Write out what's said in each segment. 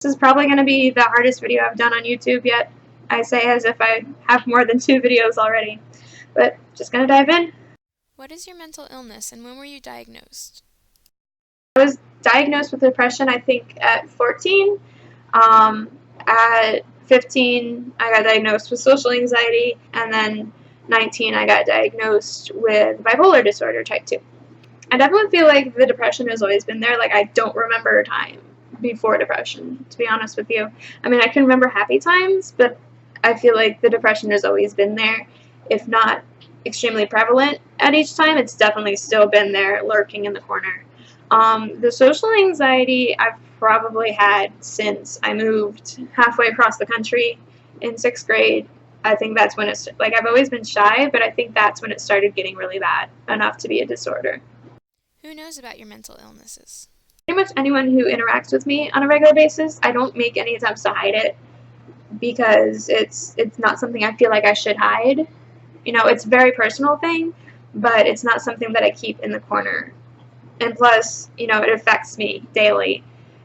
This is probably going to be the hardest video I've done on YouTube yet. I say as if I have more than 2 videos already. But just going to dive in. What is your mental illness and when were you diagnosed? I was diagnosed with depression, I think, at 14. At 15, I got diagnosed with social anxiety, and then 19, I got diagnosed with bipolar disorder type 2. I definitely feel like the depression has always been there. Like, I don't remember a time before depression, to be honest with you. I mean, I can remember happy times, but I feel like the depression has always been there. If not extremely prevalent at each time, it's definitely still been there, lurking in the corner. The social anxiety I've probably had since I moved halfway across the country in 6th grade. I think that's when it's, like, I've always been shy, but I think that's when it started getting really bad, enough to be a disorder. Who knows about your mental illnesses? Pretty much anyone who interacts with me on a regular basis. I don't make any attempts to hide it because it's not something I feel like I should hide. You know, it's a very personal thing, but it's not something that I keep in the corner. And plus, you know, it affects me daily.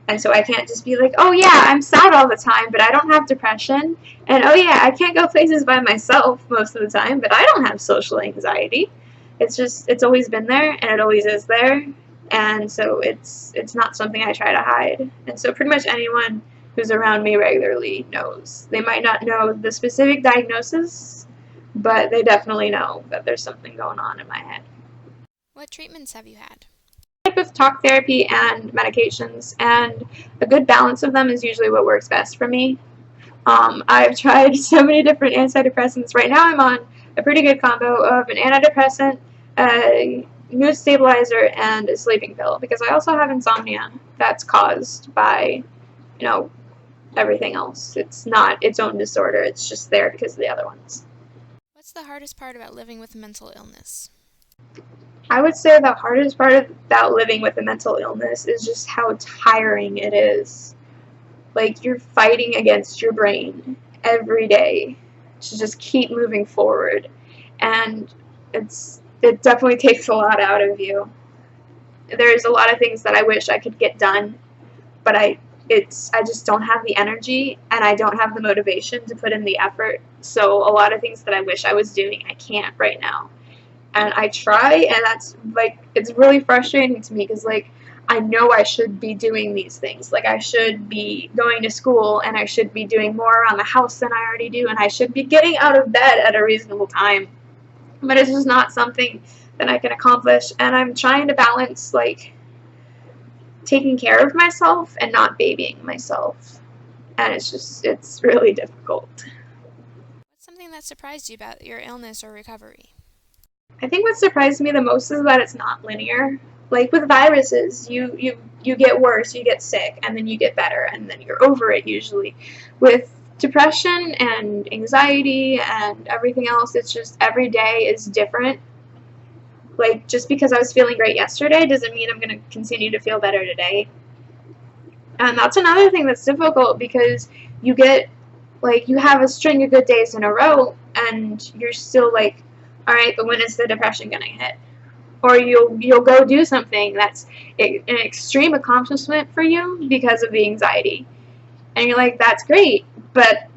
And so I can't just be like, oh yeah, I'm sad all the time, but I don't have depression. And oh yeah, I can't go places by myself most of the time, but I don't have social anxiety. It's always been there, and it always is there. And so it's not something I try to hide. And so pretty much anyone who's around me regularly knows. They might not know the specific diagnosis, but they definitely know that there's something going on in my head. What treatments have you had? With talk therapy and medications, and a good balance of them is usually what works best for me. I've tried so many different antidepressants. Right now I'm on a pretty good combo of an antidepressant, a mood stabilizer, and a sleeping pill, because I also have insomnia that's caused by, you know, everything else. It's not its own disorder, it's just there because of the other ones. What's the hardest part about living with a mental illness? I would say the hardest part about living with a mental illness is just how tiring it is. Like, you're fighting against your brain every day to just keep moving forward. And it definitely takes a lot out of you. There's a lot of things that I wish I could get done, but I just don't have the energy, and I don't have the motivation to put in the effort. So a lot of things that I wish I was doing, I can't right now. And I try, and that's, like, it's really frustrating to me because, like, I know I should be doing these things. Like, I should be going to school, and I should be doing more around the house than I already do, and I should be getting out of bed at a reasonable time. But it's just not something that I can accomplish, and I'm trying to balance, like, taking care of myself and not babying myself. And it's really difficult. What's something that surprised you about your illness or recovery? I think what surprised me the most is that it's not linear. Like with viruses, you get worse, you get sick, and then you get better, and then you're over it usually. With depression and anxiety and everything else, it's just every day is different. Like, just because I was feeling great yesterday doesn't mean I'm going to continue to feel better today. And that's another thing that's difficult because you get, like, you have a string of good days in a row, and you're still like, all right, but when is the depression going to hit? Or you'll go do something that's an extreme accomplishment for you because of the anxiety. And you're like, that's great, but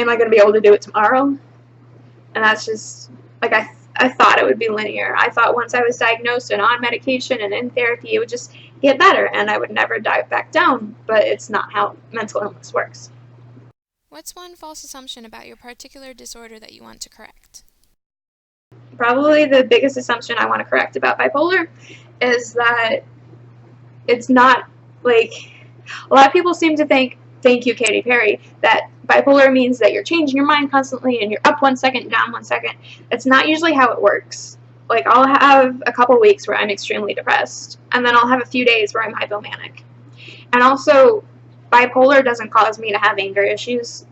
am I going to be able to do it tomorrow? And that's just, like, I thought it would be linear. I thought once I was diagnosed and on medication and in therapy, it would just get better and I would never dive back down. But it's not how mental illness works. What's one false assumption about your particular disorder that you want to correct? Probably the biggest assumption I want to correct about bipolar is that it's not, like, a lot of people seem to think, thank you, Katy Perry, that bipolar means that you're changing your mind constantly and you're up 1 second, down 1 second. That's not usually how it works. Like, I'll have a couple weeks where I'm extremely depressed, and then I'll have a few days where I'm hypomanic. And also, bipolar doesn't cause me to have anger issues.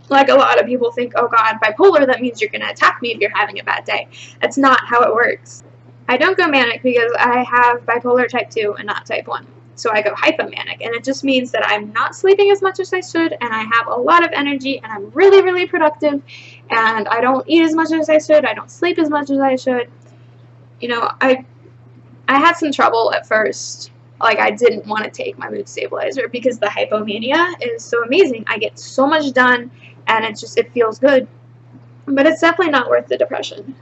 Like, a lot of people think, oh god, bipolar, that means you're going to attack me if you're having a bad day. That's not how it works. I don't go manic because I have bipolar type 2 and not type 1. So I go hypomanic, and it just means that I'm not sleeping as much as I should, and I have a lot of energy, and I'm really, really productive, and I don't eat as much as I should, I don't sleep as much as I should. You know, I had some trouble at first like I didn't want to take my mood stabilizer because the hypomania is so amazing. I get so much done and it feels good. But it's definitely not worth the depression.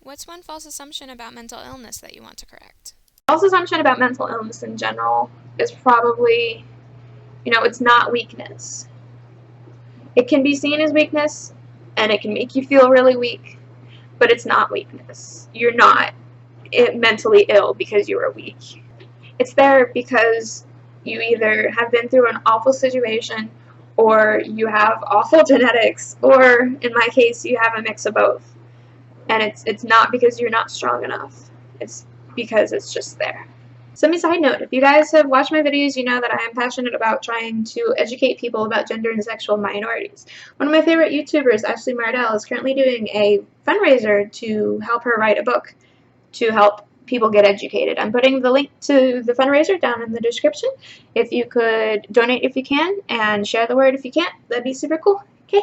What's one false assumption about mental illness that you want to correct? False assumption about mental illness in general is probably, it's not weakness. It can be seen as weakness and it can make you feel really weak, but it's not weakness. You're not mentally ill because you are weak. It's there because you either have been through an awful situation or you have awful genetics, or in my case, you have a mix of both. And it's not because you're not strong enough. It's because it's just there. Side note, if you guys have watched my videos, you know that I am passionate about trying to educate people about gender and sexual minorities. One of my favorite YouTubers, Ashley Mardell, is currently doing a fundraiser to help her write a book to help people get educated. I'm putting the link to the fundraiser down in the description. If you could donate if you can and share the word if you can't, that'd be super cool. Okay.